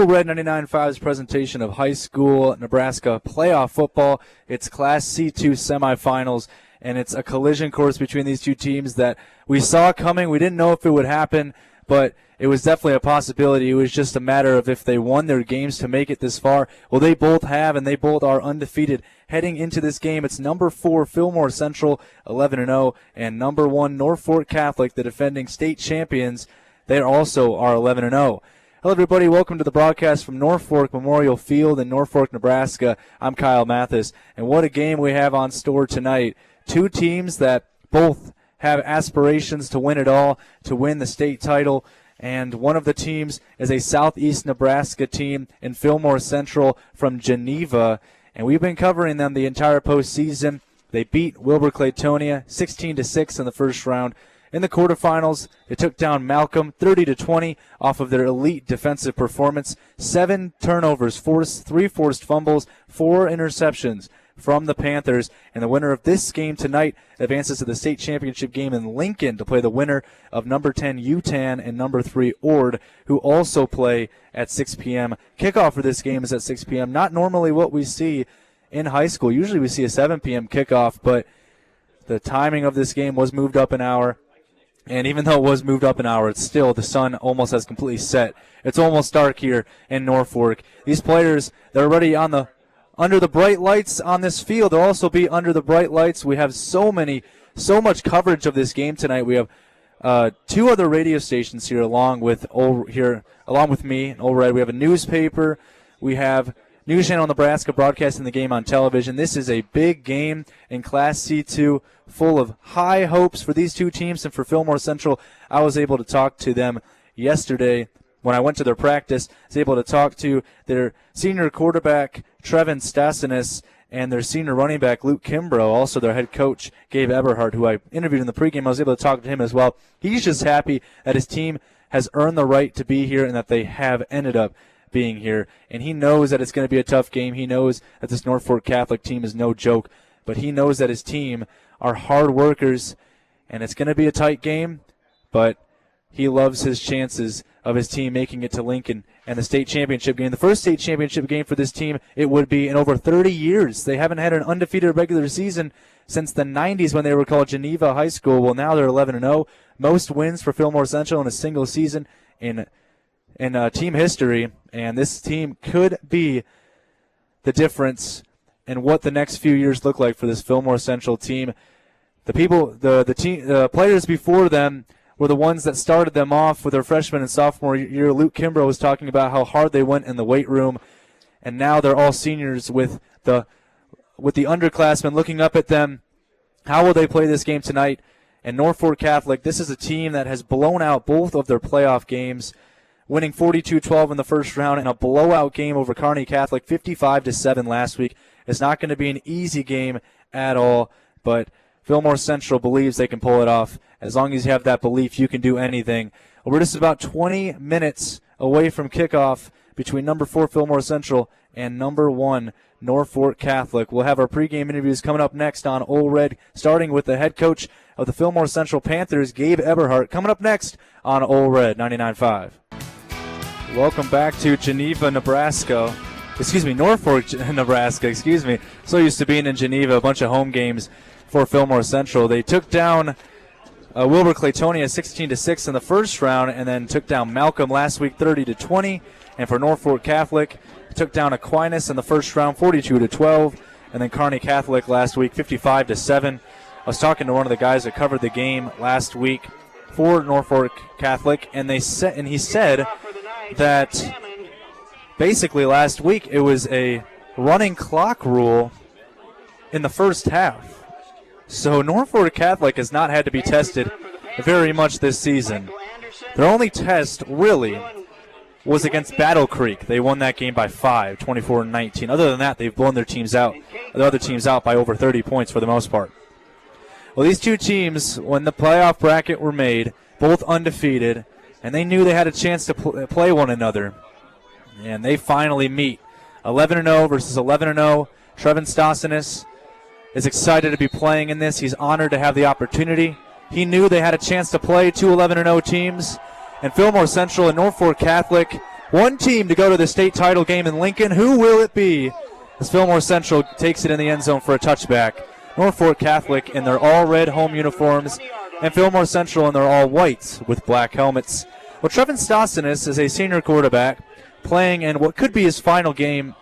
Old Red 99.5's presentation of high school Nebraska playoff football. It's Class C2 semifinals, and it's a collision course between these two teams that we saw coming. We didn't know if it would happen, but it was definitely a possibility. It was just a matter of if they won their games to make it this far. Well, they both have, and they both are undefeated heading into this game. It's number 4 Fillmore Central 11-0, and number 1 Norfolk Catholic, the defending state champions. They also are 11-0. Hello, everybody. Welcome to the broadcast from Norfolk Memorial Field in Norfolk, Nebraska. I'm Kyle Mathas, and what a game we have on store tonight. Two teams that both have aspirations to win it all, to win the state title, and one of the teams is a Southeast Nebraska team in Fillmore Central from Geneva, and we've been covering them the entire postseason. They beat Wilber-Claytonia 16-6 in the first round. In the quarterfinals, they took down Malcolm 30-20 off of their elite defensive performance. 7 turnovers, 3 forced fumbles, 4 interceptions from the Panthers. And the winner of this game tonight advances to the state championship game in Lincoln to play the winner of number 10 UTAN and number 3 Ord, who also play at 6 p.m. Kickoff for this game is at 6 p.m. Not normally what we see in high school. Usually we see a 7 p.m. kickoff, but the timing of this game was moved up an hour. And even though it was moved up an hour, it's still, the sun almost has completely set. It's almost dark here in Norfolk. These players, they're already under the bright lights on this field. They'll also be under the bright lights. We have so much coverage of this game tonight. We have 2 other radio stations here along with me and Old Red. We have a newspaper. We have News Channel Nebraska broadcasting the game on television. This is a big game in Class C2, full of high hopes for these two teams and for Fillmore Central. I was able to talk to them yesterday when I went to their practice. I was able to talk to their senior quarterback, Trevin Stasinus, and their senior running back, Luke Kimbrough, also their head coach, Gabe Eberhardt, who I interviewed in the pregame. I was able to talk to him as well. He's just happy that his team has earned the right to be here and that they have ended up being here. And he knows that it's going to be a tough game. He knows that this Norfolk Catholic team is no joke, but he knows that his team are hard workers, and it's going to be a tight game, but he loves his chances of his team making it to Lincoln and the state championship game. The first state championship game for this team, it would be in over 30 years. They haven't had an undefeated regular season since the 90s when they were called Geneva High School. Well, now they're 11-0. Most wins for Fillmore Central in a single season in team history, and this team could be the difference in what the next few years look like for this Fillmore Central team. The players before them were the ones that started them off with their freshman and sophomore year. Luke Kimbrough was talking about how hard they went in the weight room, and now they're all seniors with the underclassmen looking up at them. How will they play this game tonight? And Norfolk Catholic, this is a team that has blown out both of their playoff games, winning 42-12 in the first round and a blowout game over Kearney Catholic 55-7 last week. It's not going to be an easy game at all, but Fillmore Central believes they can pull it off. As long as you have that belief, you can do anything. We're just about 20 minutes away from kickoff between number 4 Fillmore Central and number 1 Norfolk Catholic. We'll have our pregame interviews coming up next on Old Red, starting with the head coach of the Fillmore Central Panthers, Gabe Eberhardt, coming up next on Old Red 99.5. Welcome back to Geneva, Nebraska. Norfolk, Nebraska, So used to being in Geneva, a bunch of home games for Fillmore Central. They took down Wilber-Claytonia 16-6 in the first round, and then took down Malcolm last week 30-20. And for Norfolk Catholic, took down Aquinas in the first round 42-12, and then Kearney Catholic last week 55-7. I was talking to one of the guys that covered the game last week for Norfolk Catholic, and he said that basically last week it was a running clock rule in the first half. So Norfolk Catholic has not had to be tested very much this season. Their only test really was against Battle Creek. They won that game by 5, 24-19. Other than that, they've blown the other teams out by over 30 points for the most part. Well, these two teams, when the playoff bracket were made, both undefeated, and they knew they had a chance to play one another. And they finally meet. 11-0 versus 11-0. Trevin Stasinus is excited to be playing in this. He's honored to have the opportunity. He knew they had a chance to play two 11-0 teams. And Fillmore Central and Norfolk Catholic, One team to go to the state title game in Lincoln. Who will it be? As Fillmore Central takes it in the end zone for a touchback. Norfolk Catholic in their all-red home uniforms, and Fillmore Central in their all-white with black helmets. Well, Trevin Stossinis is a senior quarterback playing in what could be his final game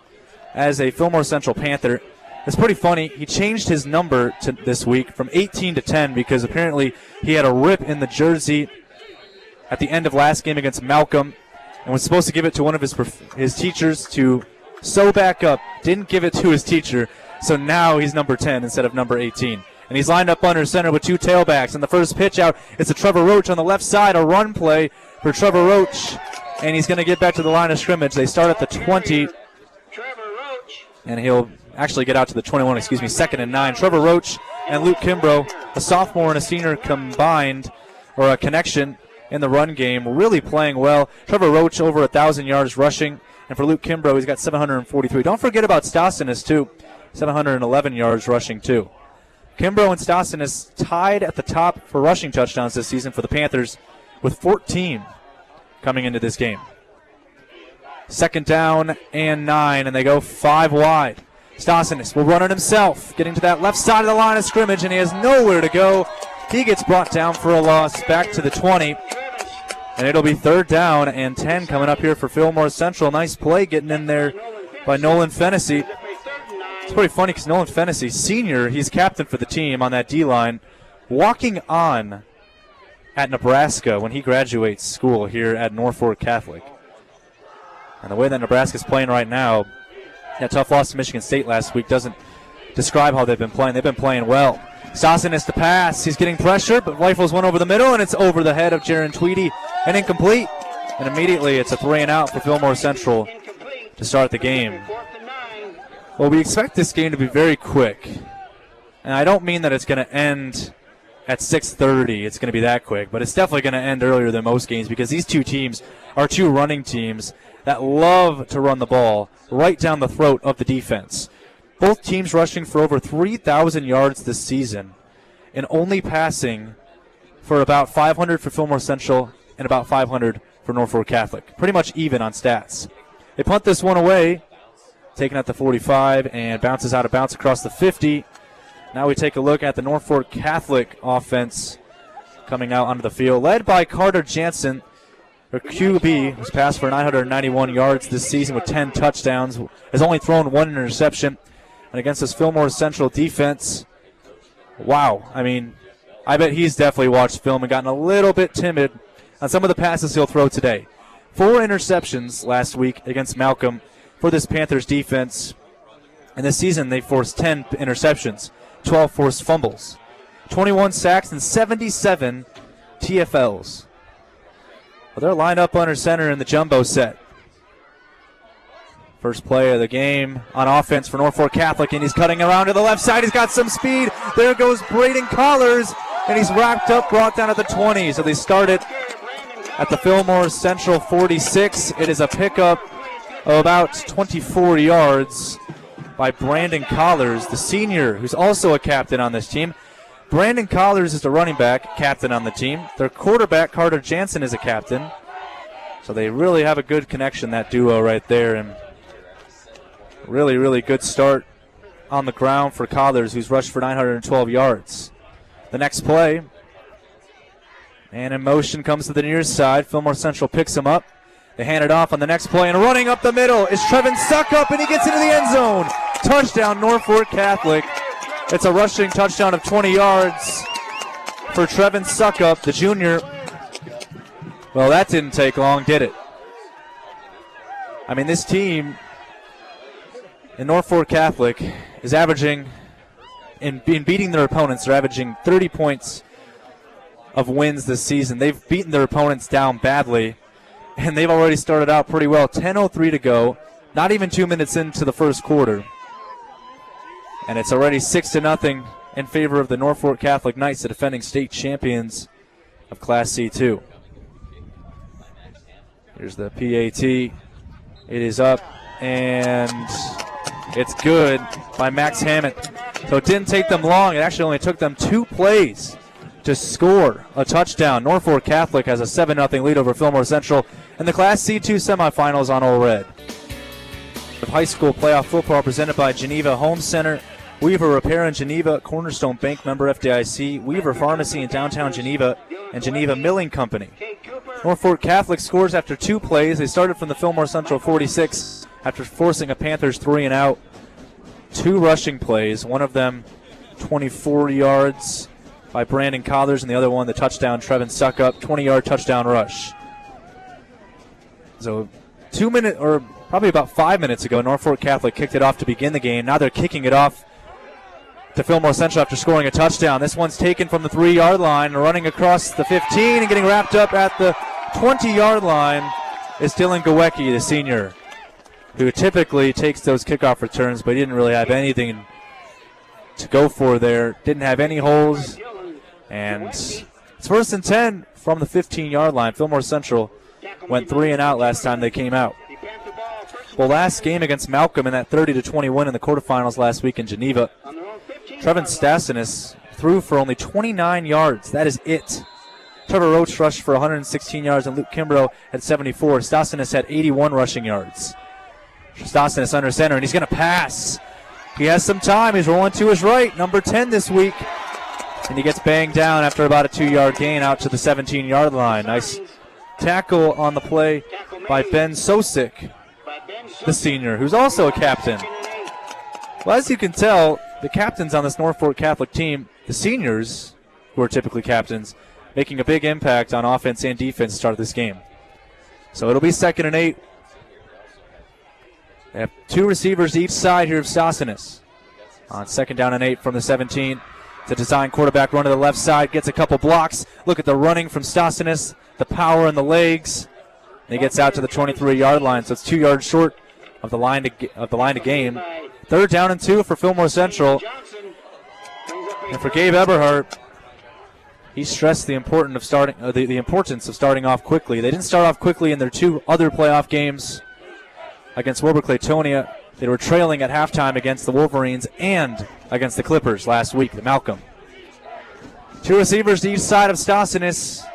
as a Fillmore Central Panther. It's pretty funny. He changed his number this week from 18 to 10 because apparently he had a rip in the jersey at the end of last game against Malcolm and was supposed to give it to one of his teachers to sew back up. Didn't give it to his teacher, so now he's number 10 instead of number 18. And he's lined up under center with two tailbacks. And the first pitch out, it's a Trevor Roach on the left side, a run play for Trevor Roach. And he's going to get back to the line of scrimmage. They start at the 20. And he'll actually get out to the 21, 2nd and 9. Trevor Roach and Luke Kimbrough, a sophomore and a senior combined, or a connection in the run game, really playing well. Trevor Roach over 1,000 yards rushing. And for Luke Kimbrough, he's got 743. Don't forget about Stossinis, too. 711 yards rushing, too. Kimbrough and Stossinis tied at the top for rushing touchdowns this season for the Panthers with 14 coming into this game. 2nd down and 9, and they go 5 wide. Stossinis will run it himself, getting to that left side of the line of scrimmage, and he has nowhere to go. He gets brought down for a loss back to the 20, and it'll be 3rd down and 10 coming up here for Fillmore Central. Nice play getting in there by Nolan Fennessy. It's pretty funny because Nolan Fennessy, senior, he's captain for the team on that D-line, walking on at Nebraska when he graduates school here at Norfolk Catholic. And the way that Nebraska's playing right now, that tough loss to Michigan State last week doesn't describe how they've been playing. They've been playing well. Stossinis to pass. He's getting pressure, but rifles one over the middle, and it's over the head of Jaron Tweedy and incomplete. And immediately it's a 3-and-out for Fillmore Central to start the game. Well, we expect this game to be very quick. And I don't mean that it's going to end at 6:30. It's going to be that quick. But it's definitely going to end earlier than most games because these two teams are two running teams that love to run the ball right down the throat of the defense. Both teams rushing for over 3,000 yards this season and only passing for about 500 for Fillmore Central and about 500 for Norfolk Catholic. Pretty much even on stats. They punt this one away. Taken at the 45 and bounces out of bounds across the 50. Now we take a look at the Norfolk Catholic offense coming out onto the field, led by Carter Jansen, their QB, who's passed for 991 yards this season with 10 touchdowns, has only thrown 1 interception. And against this Fillmore Central defense, wow, I mean, I bet he's definitely watched film and gotten a little bit timid on some of the passes he'll throw today. 4 interceptions last week against Malcolm for this Panthers defense. And this season they forced 10 interceptions, 12 forced fumbles, 21 sacks, and 77 TFLs. Well, they're lined up under center in the jumbo set. First play of the game on offense for Norfolk Catholic, and he's cutting around to the left side. He's got some speed. There goes Braden Collars, and he's wrapped up, brought down at the 20. So they started at the Fillmore Central 46. It is a pickup of about 24 yards by Brandon Collars, the senior, who's also a captain on this team. Brandon Collars is the running back, captain on the team. Their quarterback, Carter Jansen, is a captain. So they really have a good connection, that duo right there. And really, really good start on the ground for Collars, who's rushed for 912 yards. The next play, and in motion comes to the near side. Fillmore Central picks him up. They hand it off on the next play, and running up the middle is Trevin Suckup, and he gets into the end zone. Touchdown, Norfolk Catholic. It's a rushing touchdown of 20 yards for Trevin Suckup, the junior. Well, that didn't take long, did it? I mean, this team in Norfolk Catholic is averaging, in beating their opponents, they're averaging 30 points of wins this season. They've beaten their opponents down badly, and they've already started out pretty well. 10:03 to go, not even 2 minutes into the first quarter. And it's already 6-0 in favor of the Norfolk Catholic Knights, the defending state champions of Class C2. Here's the PAT. It is up, and it's good by Max Hammond. So it didn't take them long. It actually only took them 2 plays to score a touchdown. Norfolk Catholic has a 7-0 lead over Fillmore Central And the Class C2 semifinals on All Red. The high school playoff football presented by Geneva Home Center, Weaver Repair in Geneva, Cornerstone Bank member FDIC, Weaver Pharmacy in downtown Geneva, and Geneva Milling Company. Norfolk Catholic scores after 2 plays. They started from the Fillmore Central 46 after forcing a Panthers 3 and out. 2 rushing plays, one of them 24 yards by Brandon Collars, and the other one, the touchdown, Trevin Suckup, 20-yard touchdown rush. So 2 minutes, or probably about 5 minutes ago, Norfolk Catholic kicked it off to begin the game. Now they're kicking it off to Fillmore Central after scoring a touchdown. This one's taken from the 3-yard line, running across the 15 and getting wrapped up at the 20-yard line is Dylan Gawecki, the senior, who typically takes those kickoff returns, but he didn't really have anything to go for there. Didn't have any holes, and it's 1st and 10 from the 15-yard line. Fillmore Central went 3 and out last time they came out. Well, last game against Malcolm in that 30-20 win in the quarterfinals last week in Geneva, Trevin Stassinis threw for only 29 yards. That is it. Trevor Roach rushed for 116 yards, and Luke Kimbrough had 74. Stassinis had 81 rushing yards. Stassinis under center, and he's going to pass. He has some time. He's rolling to his right, number 10 this week. And he gets banged down after about a 2-yard gain out to the 17-yard line. Nice tackle on the play by Ben Sosik, the senior, who's also a captain. Well, as you can tell, the captains on this Norfolk Catholic team, the seniors, who are typically captains, making a big impact on offense and defense to start this game. So it'll be 2nd and 8. They have 2 receivers each side here of Stassinis. On 2nd down and 8 from the 17. It's a design quarterback run to the left side, gets a couple blocks. Look at the running from Stassinis, the power in the legs. And he gets out to the 23-yard line, so it's 2 yards short of the line to gain. 3rd down and 2 for Fillmore Central. And for Gabe Eberhardt, he stressed the importance of starting off quickly. They didn't start off quickly in their 2 other playoff games against Wilber-Clatonia. They were trailing at halftime against the Wolverines and against the Clippers last week, the Malcolm. 2 receivers to each side of Stassinis.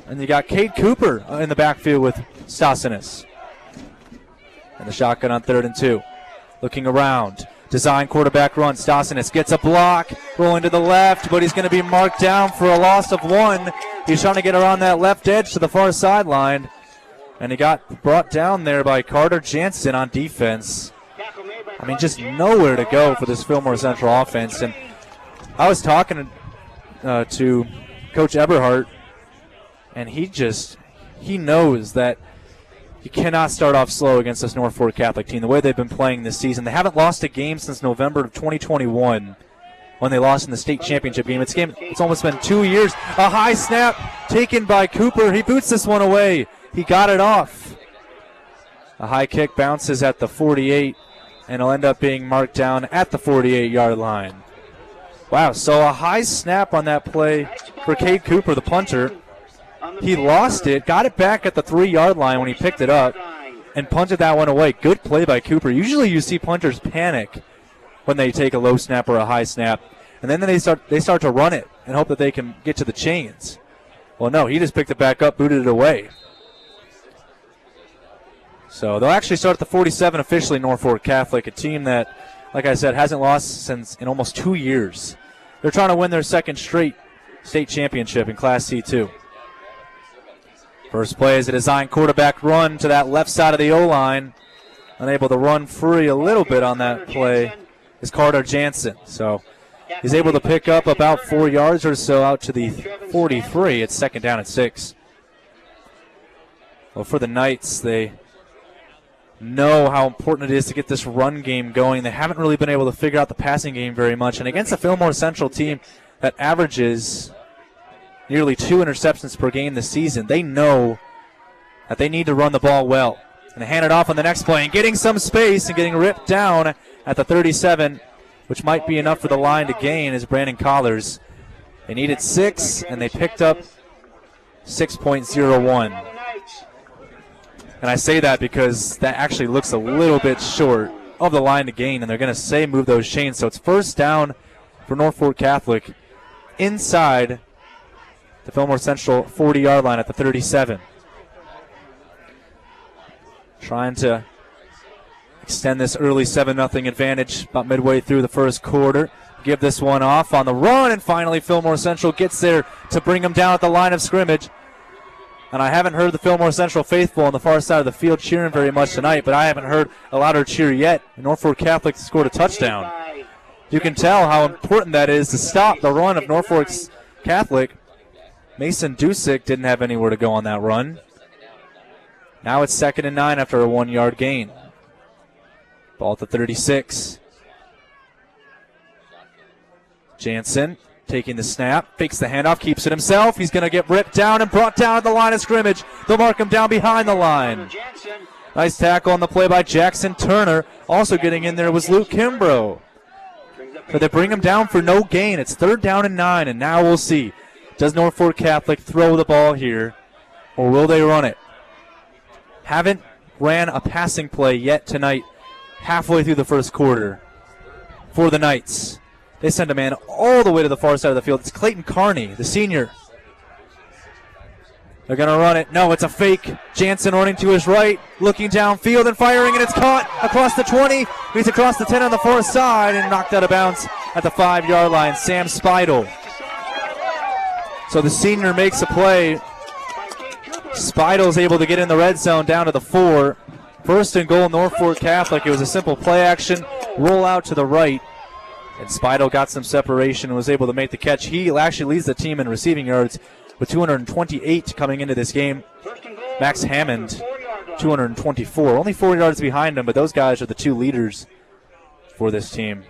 And you got Cade Cooper in the backfield with Stassinis. And the shotgun on 3rd and 2. Looking around. Design quarterback run. Stassinis gets a block. Rolling to the left, but he's going to be marked down for a loss of 1. He's trying to get around that left edge to the far sideline. And he got brought down there by Carter Jansen on defense. I mean, just nowhere to go for this Fillmore Central offense. And I was talking to Coach Eberhardt, and he knows that you cannot start off slow against this Norfolk Catholic team, the way they've been playing this season. They haven't lost a game since November of 2021 when they lost in the state championship game. It's almost been 2 years. A high snap taken by Cooper. He boots this one away. He got it off. A high kick bounces at the 48, and it'll end up being marked down at the 48-yard line. Wow, so a high snap on that play for Cade Cooper, the punter. He lost it, got it back at the 3-yard line when he picked it up, and punted that one away. Good play by Cooper. Usually you see punters panic when they take a low snap or a high snap, and then they start to run it and hope that they can get to the chains. Well, no, he just picked it back up, booted it away. So they'll actually start at the 47 officially, Norfolk Catholic, a team that, like I said, hasn't lost in almost 2 years. They're trying to win their 2nd straight state championship in Class C2. First play is a design quarterback run to that left side of the O-line. Unable to run free a little bit on that play is Carter Jansen. So he's able to pick up about 4 yards or so out to the 43. It's 2nd down and 6. Well, for the Knights, they know how important it is to get this run game going. They haven't really been able to figure out the passing game very much. And against a Fillmore Central team that averages nearly 2 interceptions per game this season, they know that they need to run the ball well. And they hand it off on the next play, and getting some space and getting ripped down at the 37, which might be enough for the line to gain, is Brandon Collars. They needed 6, and they picked up 6.01. And I say that because that actually looks a little bit short of the line to gain, and they're going to say move those chains. So it's 1st down for Norfolk Catholic inside the Fillmore Central 40-yard line at the 37. trying to extend this early 7-0 advantage about midway through the first quarter. Give this one off on the run, and finally Fillmore Central gets there to bring them down at the line of scrimmage. And I haven't heard the Fillmore Central faithful on the far side of the field cheering very much tonight, but I haven't heard a louder cheer yet. Norfolk Catholic scored a touchdown. You can tell how important that is to stop the run of Norfolk Catholic. Mason Dusick didn't have anywhere to go on that run. Now it's 2nd and 9 after a 1-yard gain. Ball at the 36. Jansen taking the snap, fakes the handoff, keeps it himself. He's going to get ripped down and brought down at the line of scrimmage. They'll mark him down behind the line. Nice tackle on the play by Jackson Turner. Also getting in there was Luke Kimbrough. But they bring him down for no gain. It's 3rd down and 9, and now we'll see. Does Norfolk Catholic throw the ball here, or will they run it? Haven't ran a passing play yet tonight, halfway through the first quarter for the Knights. They send a man all the way to the far side of the field. It's Clayton Carney, the senior. They're going to run it. No, it's a fake. Jansen running to his right, looking downfield and firing, and it's caught across the 20. He's across the 10 on the far side and knocked out of bounds at the 5-yard line. Sam Speidel. So the senior makes a play. Speidel's able to get in the red zone down to the 4. 1st and goal, Norfolk Catholic. It was a simple play action, roll out to the right. And Speidel got some separation and was able to make the catch. He actually leads the team in receiving yards with 228 coming into this game. Max Hammond, 224. Only 4 yards behind him, but those guys are the 2 leaders for this team.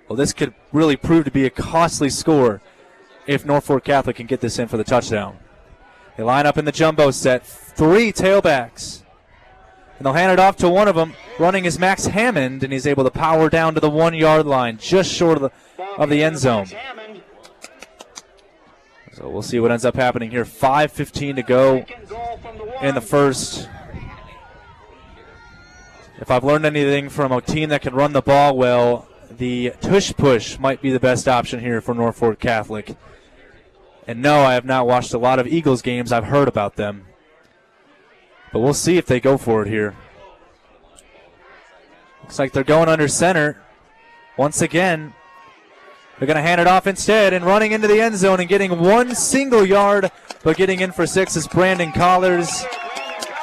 Well, this could really prove to be a costly score if Norfolk Catholic can get this in for the touchdown. They line up in the jumbo set. 3 tailbacks. And they'll hand it off to one of them. Running is Max Hammond, and he's able to power down to the 1-yard line, just short of the end zone. So we'll see what ends up happening here. 5:15 to go in the first. If I've learned anything from a team that can run the ball well, the tush push might be the best option here for Norfolk Catholic. And no, I have not watched a lot of Eagles games. I've heard about them. But we'll see if they go for it here. Looks like they're going under center. Once again, they're going to hand it off instead, and running into the end zone and getting 1 single yard, but getting in for 6 is Brandon Collars.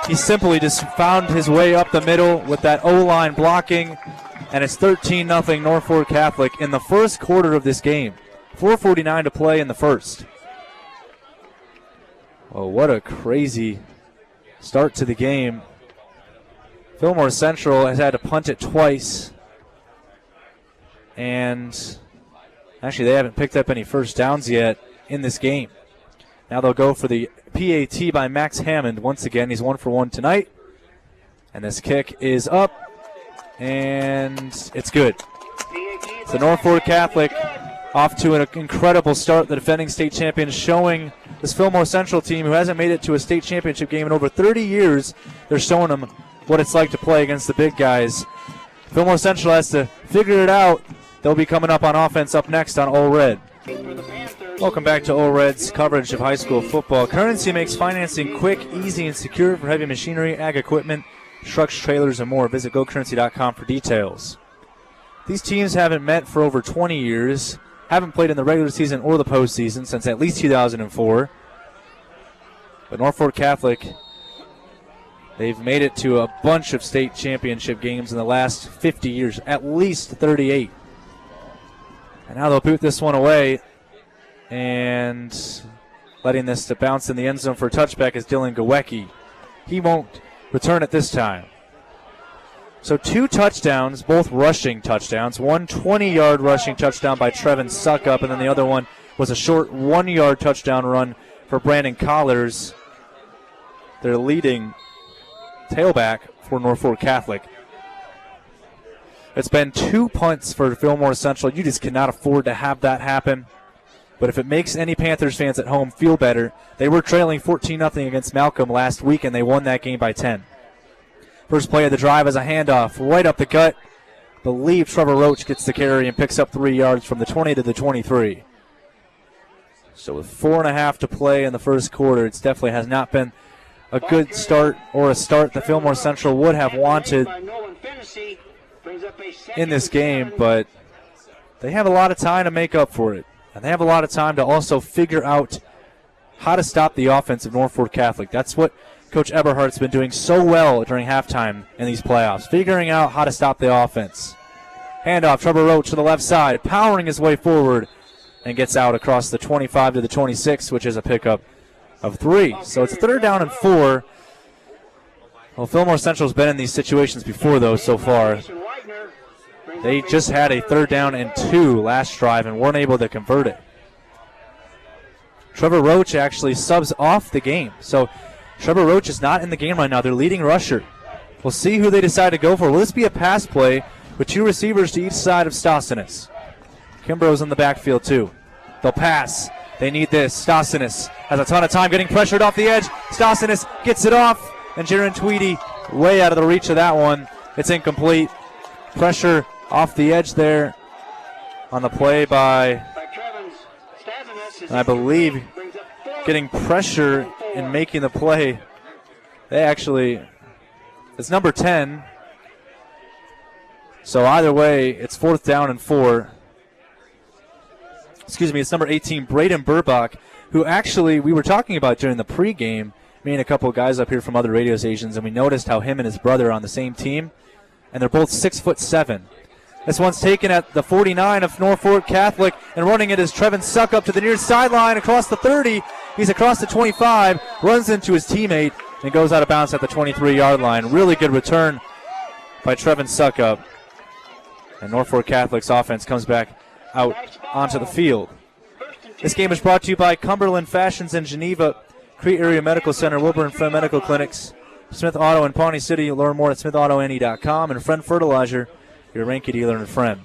He simply just found his way up the middle with that O-line blocking, and it's 13-0 Norfolk Catholic in the first quarter of this game. 4:49 to play in the first. Oh, what a crazy start to the game. Fillmore Central has had to punt it twice. And actually, they haven't picked up any first downs yet in this game. Now they'll go for the PAT by Max Hammond. Once again, he's 1 for 1 tonight. And this kick is up. And it's good. So Norfolk Catholic off to an incredible start. The defending state champions showing this Fillmore Central team, who hasn't made it to a state championship game in over 30 years, they're showing them what it's like to play against the big guys. Fillmore Central has to figure it out. They'll be coming up on offense up next on All Red. Welcome back to All Red's coverage of high school football. Currency makes financing quick, easy, and secure for heavy machinery, ag equipment, trucks, trailers, and more. Visit GoCurrency.com for details. These teams haven't met for over 20 years. Haven't played in the regular season or the postseason since at least 2004. But Norfolk Catholic, they've made it to a bunch of state championship games in the last 50 years, at least 38. And now they'll boot this one away, and letting this to bounce in the end zone for a touchback is Dylan Gawecki. He won't return it this time. So 2 touchdowns, both rushing touchdowns. 1 20-yard rushing touchdown by Trevin Suckup, and then the other one was a short 1-yard touchdown run for Brandon Collars, their leading tailback for Norfolk Catholic. It's been 2 punts for Fillmore Central. You just cannot afford to have that happen. But if it makes any Panthers fans at home feel better, they were trailing 14-0 against Malcolm last week, and they won that game by 10. First play of the drive is a handoff right up the gut. Believe Trevor Roach gets the carry and picks up 3 yards from the 20 to the 23. So with 4.5 to play in the first quarter, it definitely has not been a good start, or a start that Fillmore Central would have wanted in this game, but they have a lot of time to make up for it. And they have a lot of time to also figure out how to stop the offense of Norfolk Catholic. That's what Coach Eberhardt's been doing so well during halftime in these playoffs, figuring out how to stop the offense. Handoff, Trevor Roach to the left side, powering his way forward, and gets out across the 25 to the 26, which is a pickup of 3. So it's 3rd down and 4. Well, Fillmore Central's been in these situations before, though, so far. They just had a 3rd down and 2 last drive and weren't able to convert it. Trevor Roach actually subs off the game. So Trevor Roach is not in the game right now. Their leading rusher. We'll see who they decide to go for. Will this be a pass play with 2 receivers to each side of Stossinis? Kimbrough's in the backfield too. They'll pass. They need this. Stossinis has a ton of time getting pressured off the edge. Stossinis gets it off. And Jaron Tweedy way out of the reach of that one. It's incomplete. Pressure off the edge there on the play by, I believe, getting pressure and making the play. It's number 10. So either way, it's 4th down and 4. It's number 18, Braden Burbach, who actually we were talking about during the pregame, me and a couple of guys up here from other radio stations, and we noticed how him and his brother are on the same team, and they're both 6'7". This one's taken at the 49 of Norfolk Catholic, and running it is Trevin Suckup to the near sideline across the 30. He's across the 25, runs into his teammate, and goes out of bounds at the 23-yard line. Really good return by Trevin Suckup. And Norfolk Catholic's offense comes back out onto the field. This game is brought to you by Cumberland Fashions in Geneva, Crete Area Medical Center, Wilbur and Friend Medical Clinics, Smith Auto in Pawnee City. Learn more at smithauto.ne.com, and Friend Fertilizer, your Ranky dealer and friend.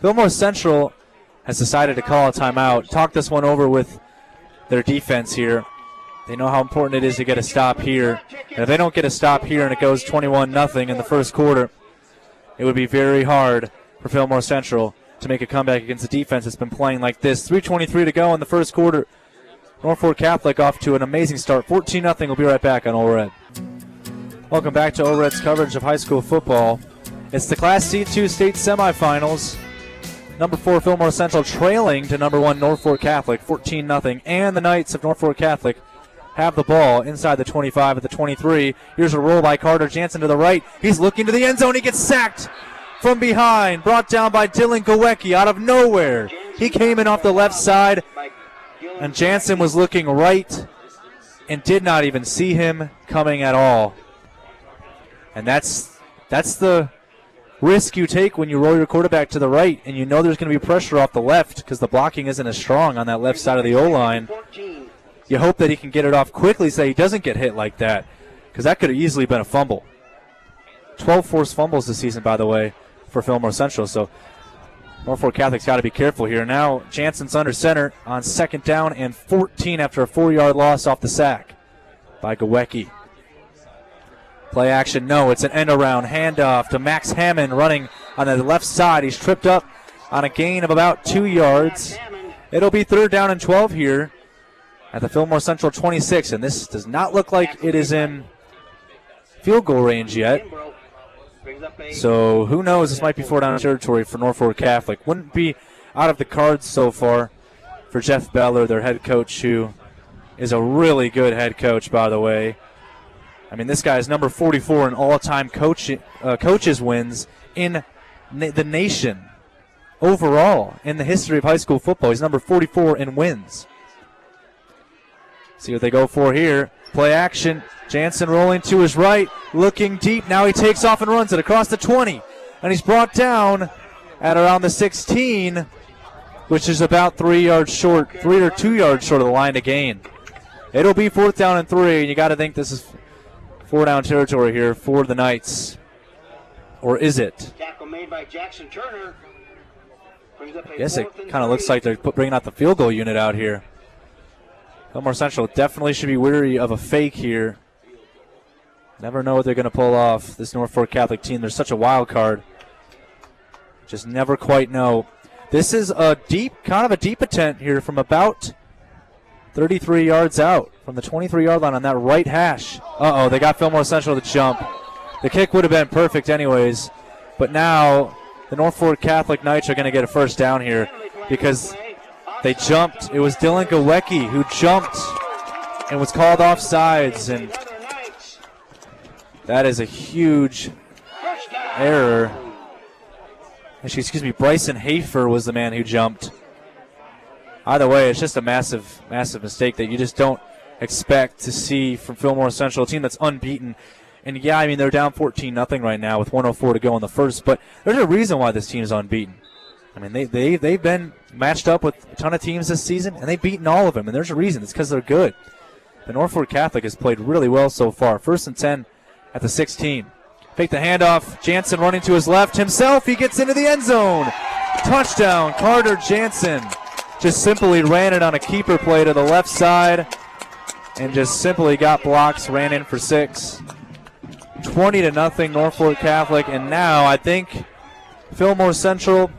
Fillmore Central has decided to call a timeout. Talk this one over with their defense here. They know how important it is to get a stop here. And if they don't get a stop here and it goes 21-0 in the first quarter, it would be very hard for Fillmore Central to make a comeback against a defense that's been playing like this. 3:23 to go in the first quarter. Norfolk Catholic off to an amazing start. 14-0. We'll be right back on Ole Red. Welcome back to Ole Red's coverage of high school football. It's the Class C2 state semifinals. Number 4 Fillmore Central trailing to number 1 Norfolk Catholic, 14-0. And the Knights of Norfolk Catholic have the ball inside the 25 at the 23. Here's a roll by Carter Jansen to the right. He's looking to the end zone. He gets sacked from behind. Brought down by Dylan Gowecki out of nowhere. He came in off the left side, and Jansen was looking right and did not even see him coming at all. And that's the risk you take when you roll your quarterback to the right and you know there's going to be pressure off the left because the blocking isn't as strong on that left side of the O-line. You hope that he can get it off quickly so he doesn't get hit like that, because that could have easily been a fumble. 12 forced fumbles this season, by the way, for Fillmore Central. So Norfolk Catholic's got to be careful here. Now Jansen's under center on 2nd down and 14 after a 4-yard loss off the sack by Gowecki. Play action, no, it's an end around handoff to Max Hammond running on the left side. He's tripped up on a gain of about 2 yards. It'll be 3rd down and 12 here at the Fillmore Central 26, and this does not look like it is in field goal range yet. So who knows, this might be 4 down territory for Norfolk Catholic. Wouldn't be out of the cards so far for Jeff Beller, their head coach, who is a really good head coach, by the way. I mean, this guy is number 44 in all-time coaches wins in the nation overall in the history of high school football. He's number 44 in wins. See what they go for here. Play action. Jansen rolling to his right, looking deep. Now he takes off and runs it across the 20. And he's brought down at around the 16, which is about 3 yards short, 3 or 2 yards short of the line to gain. It'll be 4th down and 3, and you got to think this is 4 down territory here for the Knights. Or is it? Tackle made by Jackson Turner. I guess it kind of looks like they're bringing out the field goal unit out here. Fillmore Central definitely should be wary of a fake here. Never know what they're going to pull off, this Norfolk Catholic team. They're such a wild card. Just never quite know. This is a deep, kind of a deep attempt here from about 33 yards out from the 23-yard line on that right hash. Uh-oh, they got Fillmore Central to jump. The kick would have been perfect anyways, but now the Norfolk Catholic Knights are going to get a first down here because they jumped. It was Dylan Gawecki who jumped and was called offsides, and that is a huge error. Actually, excuse me, Bryson Hafer was the man who jumped. Either way, it's just a massive, massive mistake that you just don't expect to see from Fillmore Central, a team that's unbeaten. And yeah, I mean, they're down 14-0 right now with 1:04 to go in the first, but there's a reason why this team is unbeaten. I mean, they've been matched up with a ton of teams this season, and they've beaten all of them, and there's a reason. It's because they're good. The Norfolk Catholic has played really well so far. 1st and 10 at the 16. Take the handoff. Jansen running to his left himself. He gets into the end zone. Touchdown, Carter Jansen. Just simply ran it on a keeper play to the left side and just simply got blocks, ran in for 6. 20-0 Norfolk Catholic, and now I think Fillmore Central,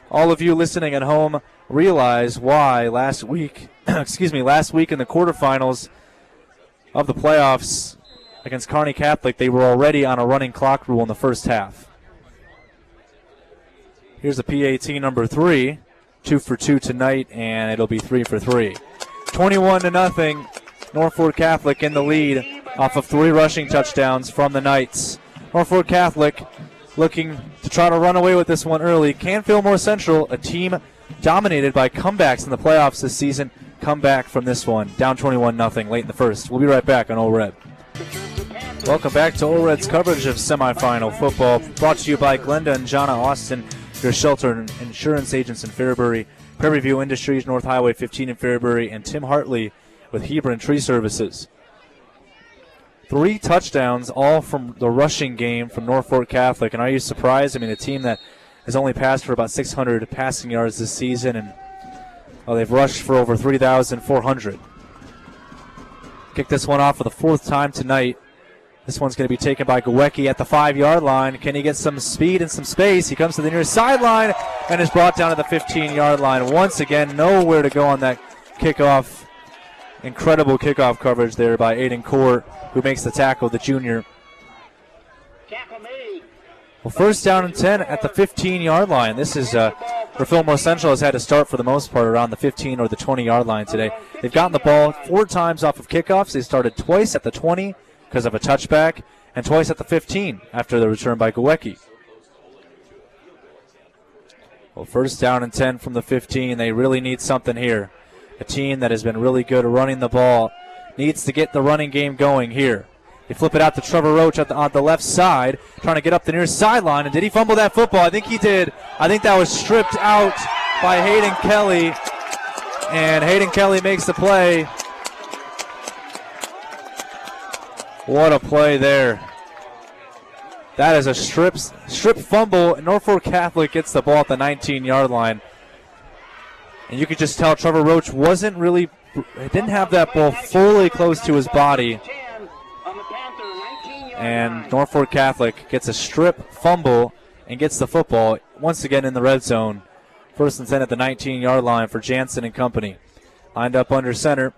all of you listening at home, realize why last week in the quarterfinals of the playoffs against Kearney Catholic, they were already on a running clock rule in the first half. Here's the PAT number 3, 2 for 2 tonight, and it'll be 3 for 3. 21-0, Norfolk Catholic in the lead off of 3 rushing touchdowns from the Knights. Norfolk Catholic looking to try to run away with this one early. Can Fillmore Central, a team dominated by comebacks in the playoffs this season, come back from this one? Down 21-0 late in the first. We'll be right back on Ole Red. Welcome back to Ole Red's coverage of semifinal football, brought to you by Glenda and Jana Austin, your shelter and insurance agents in Fairbury, Prairie View Industries, North Highway 15 in Fairbury, and Tim Hartley with Hebron Tree Services. 3 touchdowns, all from the rushing game from Norfolk Catholic. And are you surprised? I mean, a team that has only passed for about 600 passing yards this season, and they've rushed for over 3,400. Kick this one off for the 4th time tonight. This one's going to be taken by Gawecki at the 5-yard line. Can he get some speed and some space? He comes to the near sideline and is brought down to the 15-yard line. Once again, nowhere to go on that kickoff. Incredible kickoff coverage there by Aiden Court, who makes the tackle, the junior. Well, 1st down and 10 at the 15-yard line. This is where Fillmore Central has had to start for the most part around the 15 or the 20-yard line today. They've gotten the ball 4 times off of kickoffs. They started twice at the 20 because of a touchback, and twice at the 15 after the return by Gawecki. Well, 1st down and 10 from the 15. They really need something here. A team that has been really good at running the ball needs to get the running game going here. They flip it out to Trevor Roach on the left side, trying to get up the near sideline. And did he fumble that football? I think he did. I think that was stripped out by Hayden Kelly. And Hayden Kelly makes the play. What a play there. That is a strip fumble. Norfolk Catholic gets the ball at the 19-yard line. And you could just tell Trevor Roach didn't have that ball fully close to his body. And Norfolk Catholic gets a strip fumble and gets the football once again in the red zone. 1st and 10 at the 19-yard line for Jansen and company. Lined up under center.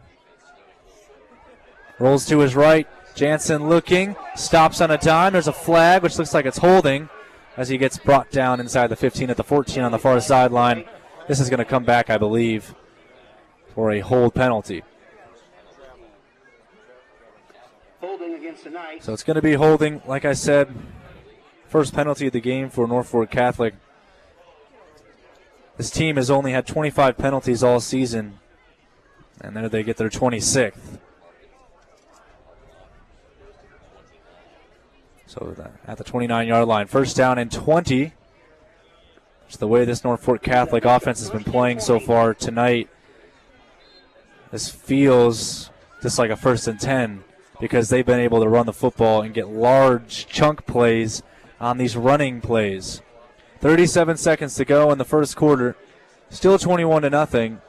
Rolls to his right. Jansen looking, stops on a dime. There's a flag, which looks like it's holding, as he gets brought down inside the 15 at the 14 on the far sideline. This is going to come back, I believe, for a hold penalty. Holding against the Knights. So it's going to be holding, like I said, first penalty of the game for Norfolk Catholic. This team has only had 25 penalties all season, and there they get their 26th. So at the 29-yard line, 1st down and 20. It's the way this Norfolk Catholic offense has been playing so far tonight. This feels just like a 1st and 10 because they've been able to run the football and get large chunk plays on these running plays. 37 seconds to go in the first quarter. Still 21-0.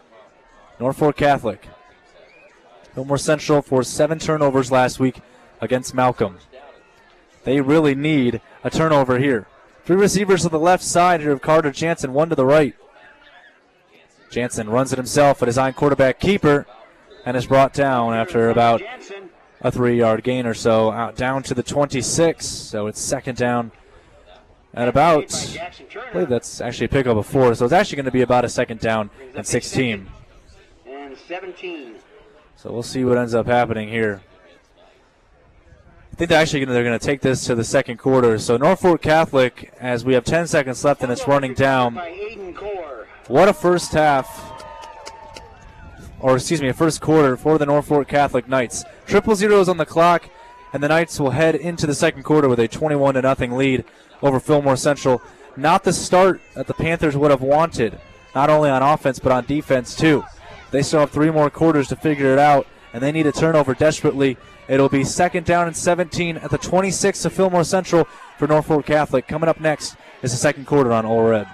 Norfolk Catholic. Fillmore Central forced 7 turnovers last week against Malcolm. They really need a turnover here. 3 receivers to the left side here of Carter Jansen, 1 to the right. Jansen runs it himself, but his own quarterback keeper and is brought down after about a 3-yard gain or so, out down to the 26. So it's second down at about, I believe that's actually a pickup of 4. So it's actually going to be about a second down and 16. And 17. So we'll see what ends up happening here. I think they're going to take this to the second quarter. So Norfolk Catholic, as we have 10 seconds left and it's running down. What a first half. A first quarter for the Norfolk Catholic Knights. 0-0 is on the clock, and the Knights will head into the second quarter with a 21-0 lead over Fillmore Central. Not the start that the Panthers would have wanted, not only on offense but on defense too. They still have 3 more quarters to figure it out, and they need a turnover desperately. It'll be second down and 17 at the 26 of Fillmore Central for Norfolk Catholic. Coming up next is the second quarter on All Red.